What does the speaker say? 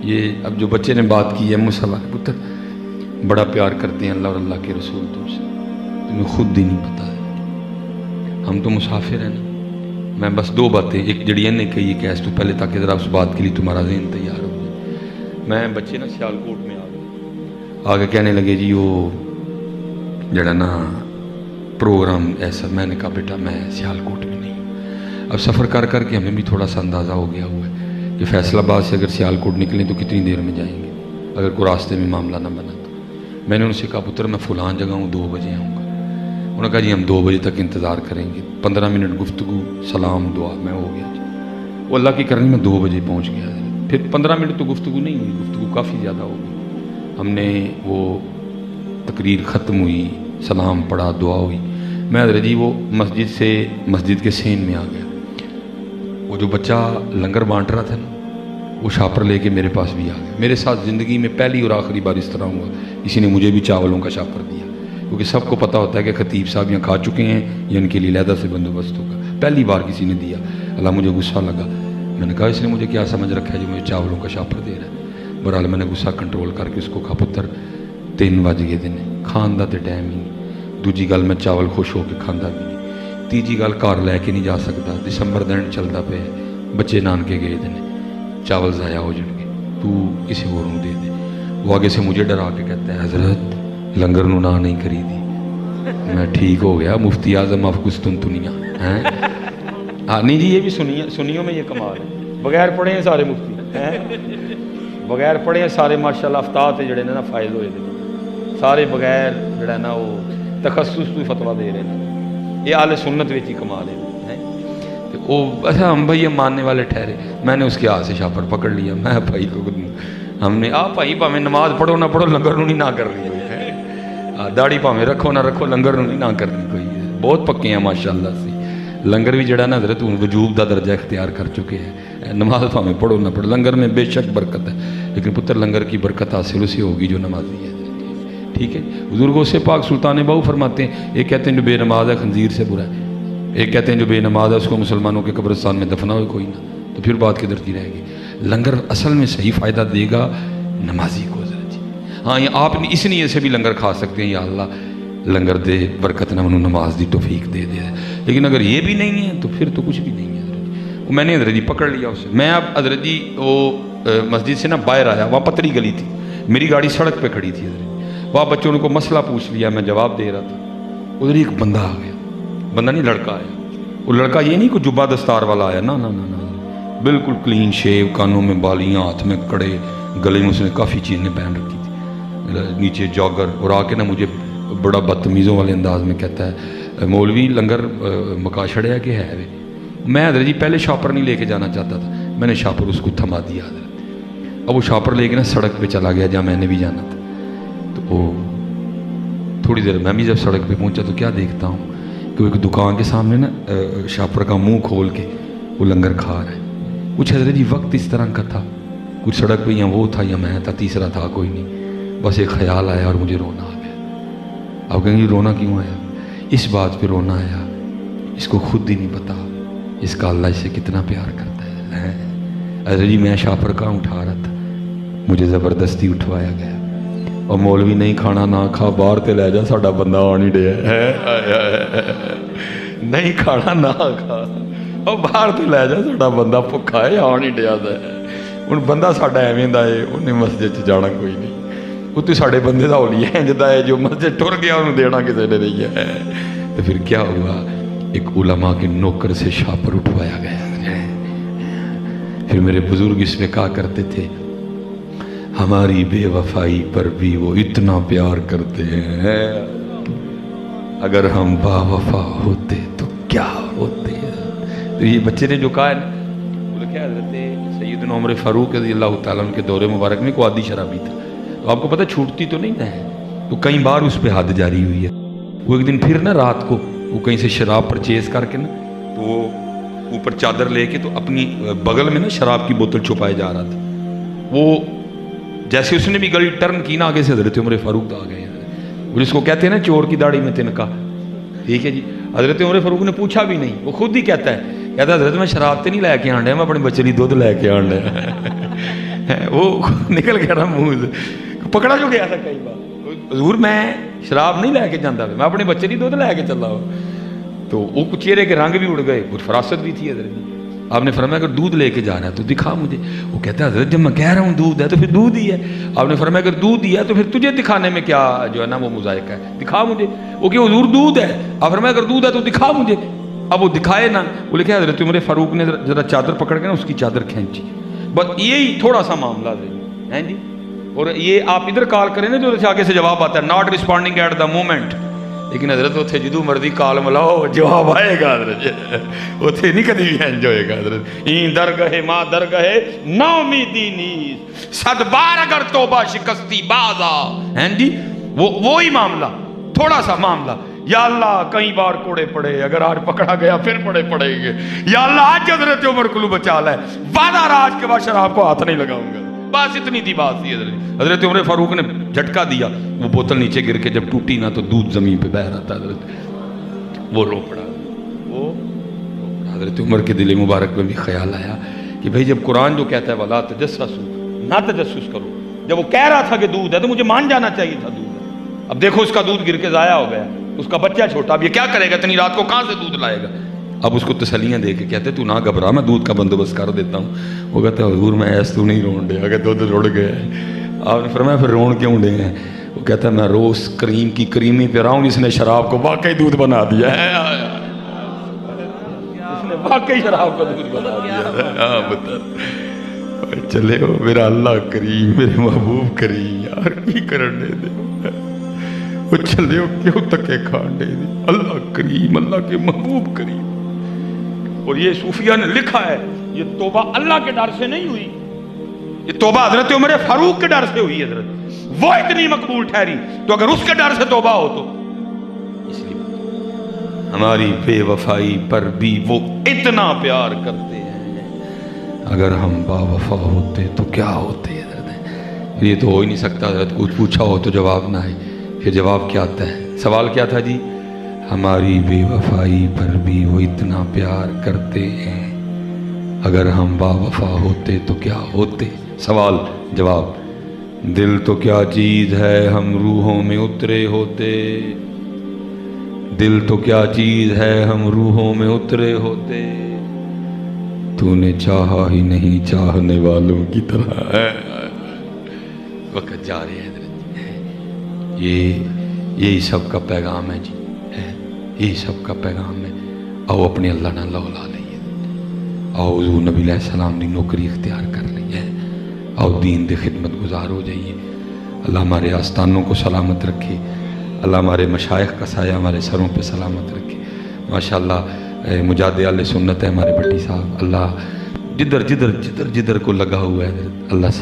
یہ اب جو بچے نے بات کی ہے مصطفیٰ پتر بڑا پیار کرتے ہیں اللہ اور اللہ کے رسول تم سے، تمہیں خود ہی نہیں پتا ہے، ہم تو مسافر ہیں نا۔ میں بس دو باتیں، ایک جڑی نے کہی کہ اس تو پہلے تاکہ ذرا اس بات کے لیے تمہارا ذہن تیار ہو جائے۔ میں بچے نا سیالکوٹ میں آگے کہنے لگے جی وہ جڑا نا پروگرام ایسا، میں نے کہا بیٹا میں سیالکوٹ میں نہیں ہوں۔ اب سفر کر کر کے ہمیں بھی تھوڑا سا اندازہ ہو گیا ہوا ہے کہ فیصل آباد سے اگر سیالکوٹ نکلیں تو کتنی دیر میں جائیں گے اگر کوئی راستے میں معاملہ نہ بنا تو۔ میں نے ان سے کہا پتر میں فلان جگہ ہوں 2 بجے آؤں گا۔ انہوں نے کہا جی ہم 2 بجے تک انتظار کریں گے، 15 منٹ گفتگو سلام دعا میں ہو گیا جی۔ وہ اللہ کی کرنی میں 2 بجے پہنچ گیا، پھر 15 منٹ تو گفتگو نہیں ہوئی، گفتگو کافی زیادہ ہو گئی۔ ہم نے وہ تقریر ختم ہوئی، سلام پڑھا، دعا ہوئی، میں حضرت جی وہ مسجد سے مسجد کے سین میں آ گیا۔ وہ جو بچہ لنگر بانٹ رہا تھا نا وہ شاپر لے کے میرے پاس بھی آ گیا۔ میرے ساتھ زندگی میں پہلی اور آخری بار اس طرح ہوا کسی نے مجھے بھی چاولوں کا شاپر دیا، کیونکہ سب کو پتہ ہوتا ہے کہ خطیب صاحب یہاں کھا چکے ہیں یا ان کے لیے علیحدہ سے بندوبست ہوگا۔ پہلی بار کسی نے دیا، اللہ مجھے غصہ لگا، میں نے کہا اس نے مجھے کیا سمجھ رکھا ہے جو مجھے چاولوں کا شاپر دے رہا ہے۔ بہرحال میں نے غصہ کنٹرول کر کے اس کو کہا پتر 3 بج گئے دن کھان دا تے ٹائم ہی نہیں، دوجی گل میں چاول خوش ہو کے کھانا بھی نہیں، تیجی گل گھر لے کے نہیں جا سکتا، دسمبر دن چلتا پہ بچے نانکے گئے دن چاول ضائع ہو جائیں گے، تو کسی اور دے دے۔ وہ آگے سے مجھے ڈرا کے کہتا ہے حضرت لنگر نو نہ نہیں کری دی۔ میں ٹھیک ہو گیا، مفتی اعظم آف قسطنطنیہ ہیں۔ ہاں نہیں جی یہ بھی سنیوں میں یہ کمال ہے، بغیر پڑھے ہیں سارے مفتی ہیں، بغیر پڑھے ہیں سارے ماشاءاللہ افتاد جڑے نے نا فائز ہوئے دے سارے بغیر جڑا نا وہ تخصص تو فتویٰ دے رہے ہیں۔ یہ اہل سنت وچ ہی کمال ہے۔ وہ اچھا ہم بھائی ماننے والے ٹھہرے، میں نے اس کے ہاتھ سے شاپر پکڑ لیا، میں بھائی کو ہم نے آپ بھائی پاویں نماز پڑھو نہ پڑھو لنگر نو نہیں نہ کرنی کوئی ہے، داڑھی پاویں رکھو نہ رکھو لنگر نو نہیں نہ کرنی کوئی ہے۔ بہت پکے ہیں ماشاءاللہ سے، لنگر بھی جڑا نا حضرت وجوب دا درجہ اختیار کر چکے ہیں۔ نماز پاویں پڑھو نہ پڑھو لنگر میں بے شک برکت ہے، لیکن پتر لنگر کی برکت حاصل اسی ہوگی جو نمازی ہے، ٹھیک ہے۔ حضور غوث پاک سلطان باؤ فرماتے ہیں ایک کہتے ہیں جو بے نماز ہے خنزیر سے برا ہے، ایک کہتے ہیں جو بے نماز ہے اس کو مسلمانوں کے قبرستان میں دفنا ہوئے کوئی نہ، تو پھر بات کدھر کی رہے گی۔ لنگر اصل میں صحیح فائدہ دے گا نمازی کو حضرت جی۔ ہاں یہ آپ اس نیے سے بھی لنگر کھا سکتے ہیں، یا اللہ لنگر دے برکت نہ انہوں نماز دی توفیق دے دے، لیکن اگر یہ بھی نہیں ہے تو پھر تو کچھ بھی نہیں ہے حضرت جی۔ وہ میں نے حضرت جی پکڑ لیا اسے، میں اب حضرت جی وہ مسجد سے نا باہر آیا، وہاں پتری گلی تھی، میری گاڑی سڑک پہ کھڑی تھی حضرت جی، وہاں بچوں نے کو مسئلہ پوچھ لیا، میں جواب دے رہا تھا، ادھر ایک بندہ آ گیا، بندہ نہیں لڑکا آیا، وہ لڑکا یہ نہیں کوئی جبہ دستار والا آیا، نہ بالکل کلین شیو، کانوں میں بالیاں، ہاتھ میں کڑے، گلے میں اس نے کافی چیزیں پہن رکھی تھی، نیچے جاگر، اور آ کے نا مجھے بڑا بدتمیزوں والے انداز میں کہتا ہے مولوی لنگر مکا چھڑیا کہ ہے وے۔ میں حضرت جی پہلے شاپر نہیں لے کے جانا چاہتا تھا، میں نے شاپر اس کو تھما دیا حضرت، اب وہ شاپر لے کے نا سڑک پہ چلا گیا جہاں میں نے بھی جانا تھا۔ تو وہ تھوڑی دیر میں بھی جب سڑک پہ پہنچا تو کیا دیکھتا ہوں کہ ایک دکان کے سامنے نا شاپر کا منہ کھول کے وہ لنگر کھا رہا ہے۔ کچھ حضرت جی وقت اس طرح کا تھا، کچھ سڑک پہ یا وہ تھا یا میں تھا، تیسرا تھا کوئی نہیں، بس ایک خیال آیا اور مجھے رونا آ گیا۔ اب کہیں گے رونا کیوں آیا؟ اس بات پہ رونا آیا اس کو خود ہی نہیں پتا اس کا اللہ اسے کتنا پیار کرتا ہے۔ حضرت جی میں شاپر کہاں اٹھا رہا تھا، مجھے زبردستی اٹھوایا گیا، اور مولوی نہیں کھانا نہ کھا، باہر تے لے جا ساڈا بندہ آ نہیں ڈیا ہے، نہیں کھانا نہ کھا، اور باہر تے لے جا ساڈا بندہ بھکھا ہے آ نہیں ڈیا ہے۔ ہن بندہ ساڈا ایویں دا ہے، انہیں مسجد چ جانا کوئی نہیں، وہ تو ساڈے بندے دا ہولی ہے جدا ہے جو مسجد ٹر گیا انہوں دینا کسی نے نہیں ہے۔ تو پھر کیا ہوا، ایک علماء کے نوکر سے شاپر اٹھوایا گیا۔ پھر میرے بزرگ اس میں کہا کرتے تھے ہماری بے وفائی پر بھی وہ اتنا پیار کرتے ہیں، اگر ہم با وفا ہوتے تو کیا ہوتے ہیں۔ تو یہ بچے نے جو کہا ہے وہ لکھا ہے حضرت سیدنا عمر فاروق رضی اللہ تعالیٰ عنہ کے دور مبارک میں کوئی عادی شرابی تھا، تو آپ کو پتہ چھوٹتی تو نہیں ہے، تو کئی بار اس پہ حد جاری ہوئی ہے۔ وہ ایک دن پھر نا رات کو وہ کہیں سے شراب پرچیز کر کے نا تو وہ اوپر چادر لے کے تو اپنی بغل میں نا شراب کی بوتل چھپائے جا رہا تھا۔ وہ جیسے اس نے بھی گلی ٹرن کی نا آگے سے حضرت عمر فاروق آ گئے، وہ جس کو کہتے ہیں نا چور کی داڑھی میں تنکا، ٹھیک ہے جی۔ حضرت عمر فاروق نے پوچھا بھی نہیں، وہ خود ہی کہتا ہے حضرت میں شراب تے نہیں لے کے آن ڈیا، میں اپنے بچے لی دودھ لے کے آن ڈیا۔ وہ نکل گیا نا منہ سے، پکڑا جو گیا تھا کئی بار. حضور میں شراب نہیں لے کے جانا، میں اپنے بچے کی دودھ لے کے چلا ہوں. تو وہ چہرے کے رنگ بھی اڑ گئے، کچھ فراست بھی تھی حضرت. آپ نے فرمایا اگر دودھ لے کے جانا ہے تو دکھا مجھے. وہ کہتا ہے حضرت جب میں کہہ رہا ہوں دودھ ہے تو پھر دودھ ہی ہے. آپ نے فرمایا اگر دودھ ہی ہے تو پھر تجھے دکھانے میں کیا جو ہے نا وہ مذائقہ ہے، دکھا مجھے. وہ کہ حضور دودھ ہے. آپ فرمایا اگر دودھ ہے تو دکھا مجھے. اب وہ دکھائے نا. وہ لکھا حضرت عمر فاروق نے ذرا چادر پکڑ کے نا اس کی چادر کھینچی. بس یہی تھوڑا سا معاملہ ہے جی. اور یہ آپ ادھر کال کریں نا جو آگے سے جواب آتا ہے not responding at the moment. لیکن حضرت اتنے جدو مرضی کال ملاؤ جواب آئے گا حضرت. اتنے نہیں کدی بھی انج ہوئے گا حضرت. این درگاہ ماں درگاہ نا امیدی نیز صد بار اگر توبہ شکستی بازا ہیں جی. وہی معاملہ تھوڑا سا معاملہ. یا اللہ کئی بار کوڑے پڑے، اگر آج پکڑا گیا پھر پڑے پڑیں گے. یا اللہ آج حضرت عمر کو بچا لے، وعدہ راج کے بعد شراب کو ہاتھ نہیں لگاؤں گا. بس اتنی تھی بات تھی حضرت. حضرت عمر فاروق نے جھٹکا دیا، وہ بوتل نیچے گر کے جب ٹوٹی نا تو دودھ زمین پہ بہہ رہا تھا حضرت. وہ رو پڑا. وہ حضرت عمر کے دل مبارک میں بھی خیال آیا کہ بھئی جب قرآن جو کہتا ہے وَلَا تَجَسَّسُوا، نہ تجسس کرو، جب وہ کہہ رہا تھا کہ دودھ ہے تو مجھے مان جانا چاہیے تھا دودھ ہے. اب دیکھو اس کا دودھ گر کے ضائع ہو گیا، اس کا بچہ چھوٹا، اب یہ کیا کرے گا، اتنی رات کو کہاں سے دودھ لائے گا. اب اس کو تسلیاں دے کے کہتے تو نہ گھبرا، میں دودھ کا بندوبست کر دیتا ہوں. وہ کہتا ہے حضور میں ایس تو نہیں رون دیا کہ دودھ رڑ گیا ہے. آپ نے فرمایا پھر رون کیوں دے ہیں. وہ کہتا ہے میں روز کریم کی کریمی پہ رہا ہوں، اس نے شراب کو واقعی دودھ بنا دیا ہے. اس نے واقعی شراب کو دودھ بنا دیا ہے. چلے ہو میرا اللہ کریم، میرے محبوب کریم یار کی کرنے دے. وہ چلے ہو کیوں تکے کھانڈے دے. اللہ کریم، اللہ کے محبوب کریم. اور یہ صوفیہ نے لکھا ہے یہ توبہ اللہ کے ڈر سے نہیں ہوئی، یہ توبہ حضرت عمر فاروق کے ڈر سے ہوئی. حضرت وہ اتنی مقبول ٹھہری، تو اگر اس کے ڈر سے توبہ ہو تو اس لیے ہماری بے وفائی پر بھی وہ اتنا پیار کرتے ہیں. اگر ہم با وفا ہوتے تو کیا ہوتے حضرت. یہ تو ہو ہی نہیں سکتا حضرت. کچھ پوچھا ہو تو جواب نہ آئے. پھر جواب کیا آتا ہے؟ سوال کیا تھا جی؟ ہماری بے وفائی پر بھی وہ اتنا پیار کرتے ہیں، اگر ہم با وفا ہوتے تو کیا ہوتے. سوال جواب. دل تو کیا چیز ہے ہم روحوں میں اترے ہوتے، دل تو کیا چیز ہے ہم روحوں میں اترے ہوتے، تو نے چاہا ہی نہیں چاہنے والوں کی طرح. وقت جا رہے ہیں حضرت. یہی سب کا پیغام ہے جی، یہی سب کا پیغام ہے. آؤ اپنے اللہ نہ لولا لئیے، آؤ حضور نبی علیہ السلام دی نوکری اختیار کر لئیے، آؤ دین دے خدمت گزار ہو جائیے. اللہ ہمارے آستانوں کو سلامت رکھے، اللہ ہمارے مشائخ کا سایہ ہمارے سروں پہ سلامت رکھے. ماشاءاللہ مجاہد اہل سنت ہے ہمارے بٹی صاحب. اللہ جدھر کو لگا ہوا ہے اللہ